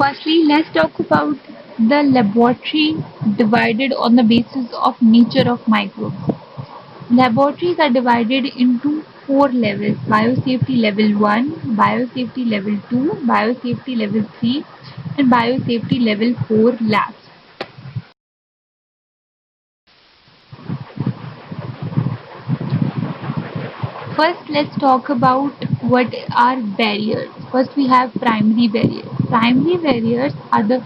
Firstly, let's talk about the laboratory divided on the basis of nature of microbes. Laboratories are divided into four levels: biosafety level 1, biosafety level 2, biosafety level 3, and biosafety level 4 labs. First, let's talk about what are barriers. First, we have primary barriers. Primary barriers are the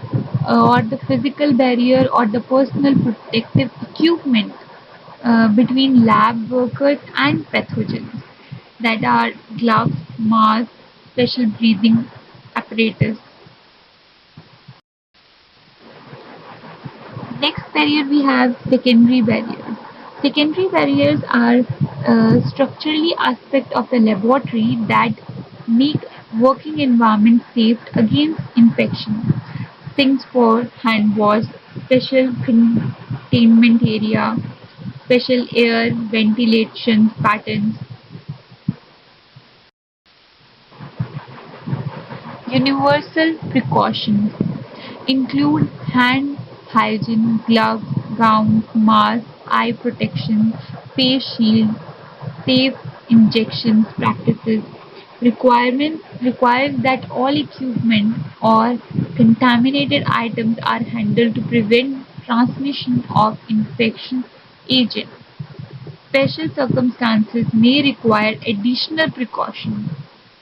or the physical barrier or the personal protective equipment between lab workers and pathogens, that are gloves, masks, special breathing apparatus. Next barrier we have secondary barriers. Secondary barriers are structurally aspect of the laboratory that make working environment safe against infection. Things for hand wash, special containment area, special air ventilation patterns. Universal precautions include hand hygiene, gloves, gowns, masks, eye protection, face shields, safe injections practices. Requirements requires that all equipment or contaminated items are handled to prevent transmission of infection agent. Special circumstances may require additional precautions,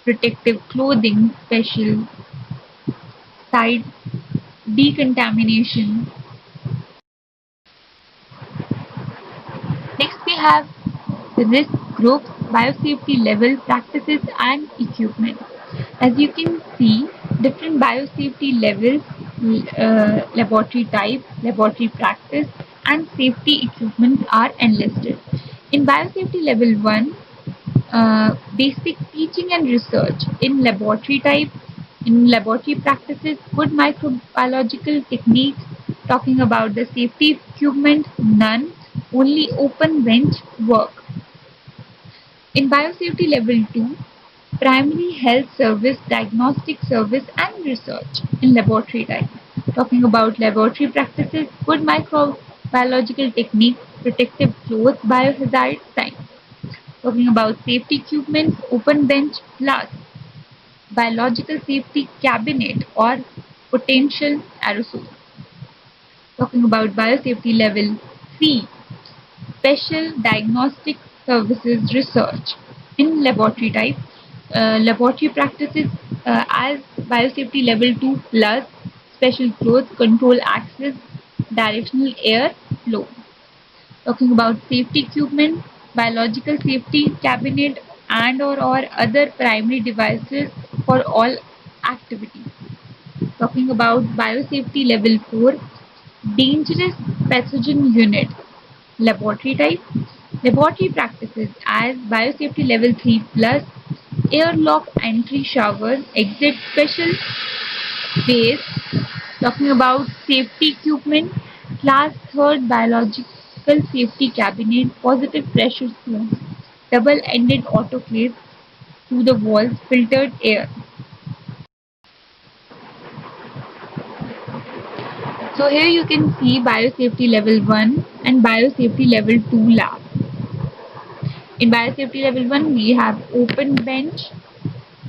protective clothing, special site decontamination. Next, we have risk groups, biosafety level practices, and equipment. As you can see, different biosafety levels, laboratory type, laboratory practice, and safety equipment are enlisted. In biosafety level 1, basic teaching and research in laboratory type, in laboratory practices, good microbiological techniques, talking about the safety equipment, none, only open bench work. In biosafety level 2, primary health service, diagnostic service and research in laboratory type. Talking about laboratory practices, good microbiological techniques, protective clothes, biohazard science. Talking about safety equipment, open bench plus biological safety cabinet or potential aerosol. Talking about biosafety level 3, special diagnostic services research in laboratory type. Laboratory practices as biosafety level 2 plus special clothes, control access, directional air flow. Talking about safety equipment, biological safety cabinet and or other primary devices for all activities. Talking about biosafety level 4, dangerous pathogen unit, laboratory type. Laboratory practices as biosafety level 3 plus airlock entry shower, exit special space. Talking about safety equipment, class 3rd biological safety cabinet, positive pressure spoons, double-ended autoclave to the walls, filtered air. So here you can see biosafety level 1 and biosafety level 2 lab. In biosafety level 1 we have open bench.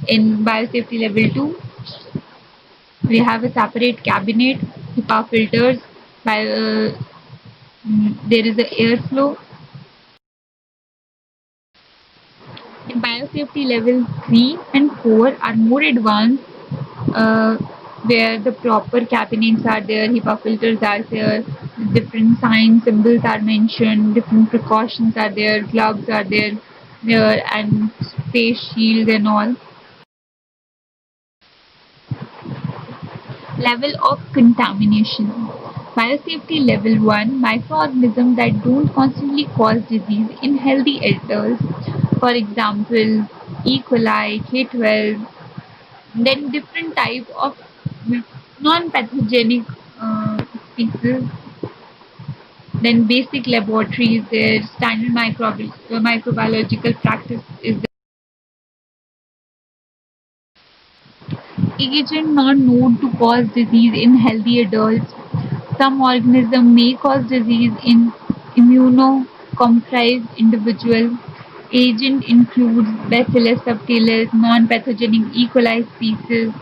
In biosafety level 2 we have a separate cabinet, HEPA filters, there is a airflow. In biosafety level 3 and 4 are more advanced, uh, where the proper cabinets are there, HEPA filters are there, different signs, symbols are mentioned, different precautions are there, gloves are there and face shield and all. Level of contamination. Biosafety level 1, microorganisms that don't constantly cause disease in healthy adults, for example, E. coli, K12, then different type of non-pathogenic species, then basic laboratories there, standard microbiological practice is there. agent not known to cause disease in healthy adults. Some organisms may cause disease in immunocompromised individuals. Agent includes Bacillus subtilis, non-pathogenic E. coli species.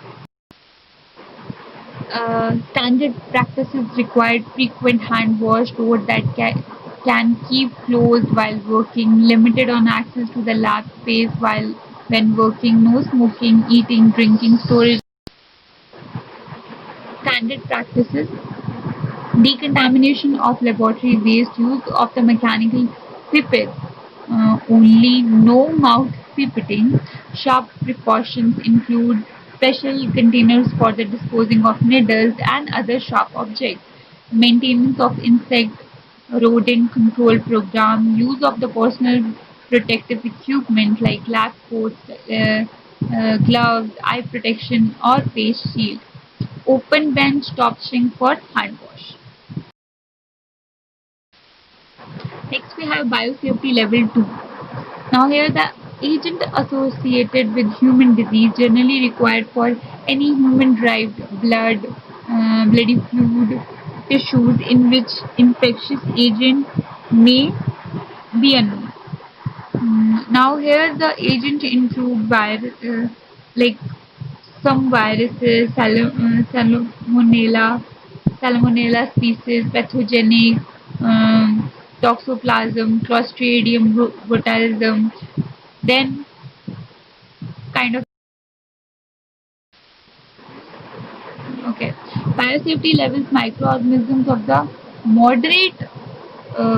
Standard practices require frequent hand wash, doors that can keep closed while working, limited on access to the lab space while when working, no smoking, eating, drinking, storage. Standard practices: decontamination of laboratory waste, use of the mechanical pipette only, no mouth pipetting. Sharp precautions include special containers for the disposing of needles and other sharp objects. Maintenance of insect rodent control program, use of the personal protective equipment like lab coats, gloves, eye protection or face shield. Open bench stopching for hand wash. Next we have biosafety level 2. Now here the agent associated with human disease generally required for any human derived blood, bloody fluid, tissues in which infectious agent may be unknown. Now here the agent include like some viruses, salmonella species, pathogenic, toxoplasm, Clostridium botulism, then kind of. Okay. Biosafety levels microorganisms of the moderate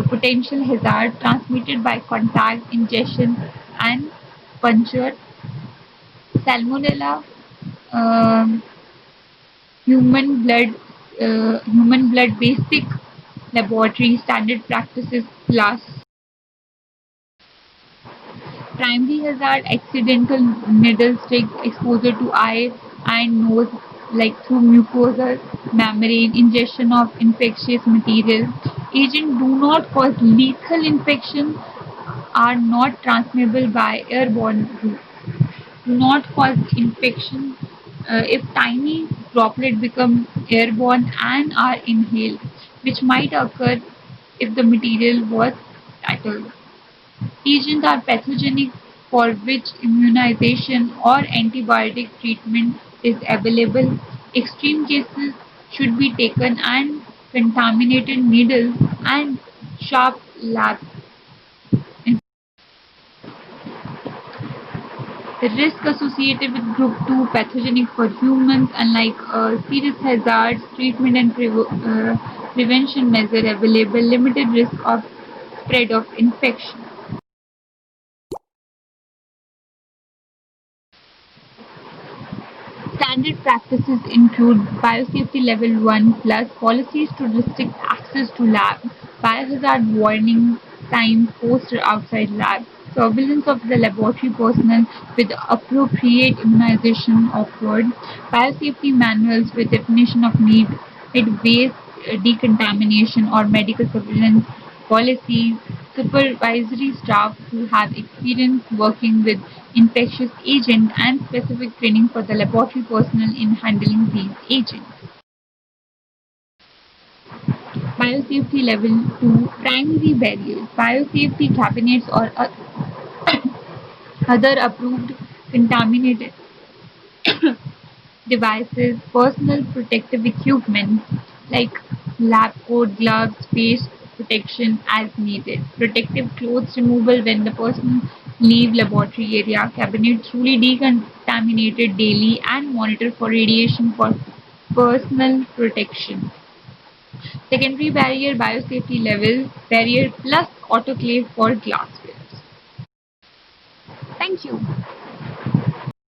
potential hazard transmitted by contact, ingestion, and puncture. Salmonella, um, human blood, human blood basic laboratory standard practices class. Primary hazard: accidental needle stick, exposure to eye and nose like through mucosal membrane, ingestion of infectious material. Agents do not cause lethal infection, are not transmissible by airborne route. Do not cause infection if tiny droplets become airborne and are inhaled, which might occur if the material was tackled. Agents are pathogenic for which immunization or antibiotic treatment is available. Extreme cases should be taken and contaminated needles and sharp lab. The risk associated with group 2 pathogenic for humans, unlike serious hazards, treatment and prevention measure available, limited risk of spread of infection. Standard practices include biosafety level 1 plus policies to restrict access to lab, biohazard warning signs posted outside lab, surveillance of the laboratory personnel with appropriate immunization offered, biosafety manuals with definition of need, waste decontamination or medical surveillance policies, supervisory staff who have experience working with infectious agents, and specific training for the laboratory personnel in handling these agents. Biosafety level 2 primary barriers. Biosafety cabinets or other approved contaminated devices, personal protective equipment like lab coat, gloves, face protection as needed, protective clothes removal when the person leave laboratory area, cabinet truly decontaminated daily and monitor for radiation for personal protection. Secondary barrier biosafety level barrier plus autoclave for glassware. Thank you.